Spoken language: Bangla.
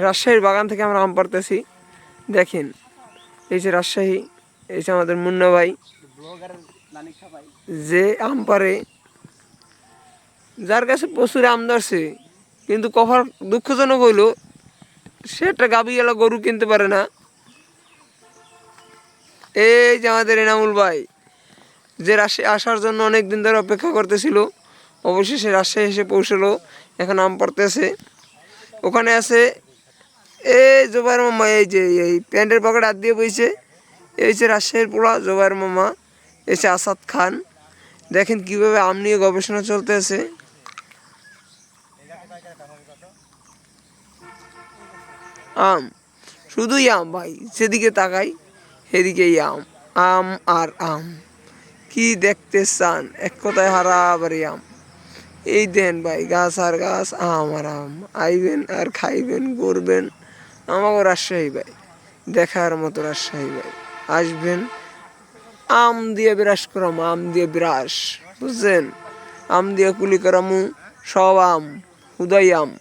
রাজশাহীর বাগান থেকে আমরা আম পাড়তেছি। দেখেন এই যে রাজশাহী, এই যে আমাদের মুন্না ভাই যে আম পাড়ে, যার কাছে প্রচুর আম ধরছে, কিন্তু কপাল দুঃখজনক হইল সে একটা গাভীওয়ালা গরু কিনতে পারে না। এই যে আমাদের এনামুল ভাই যে রাজশাহী আসার জন্য অনেক দিন ধরে অপেক্ষা করতেছিল, অবশেষে রাজশাহী এসে পৌঁছলো, এখন আম পাড়তেছে। ওখানে আছে এই জোবাইর মামা, এই যে এই প্যান্টের পকেট হাত দিয়ে বইছে, এই যে রাজশাহীর পোড়া জোবাইর মামা, এসে আসাদ খান। দেখেন কিভাবে আম নিয়ে গবেষণা চলতেছে। আম, শুধুই আম ভাই, সেদিকে তাকাই সেদিকেই আম, আম আর আম। কি দেখতে চান, এক কথায় হারাবারি আম। এই দেন ভাই, গাছ আর গাছ, আম আর আম, আইবেন আর খাইবেন, ঘুরবেন। আমাকে রাজশাহী ভাই দেখার মতো, রাজশাহী ভাই আসবেন। আম দিয়ে বিরাস করামু, আম দিয়ে বিরাস, বুঝছেন? আম দিয়ে কুলি করামু, সব আম, হুদাই আম।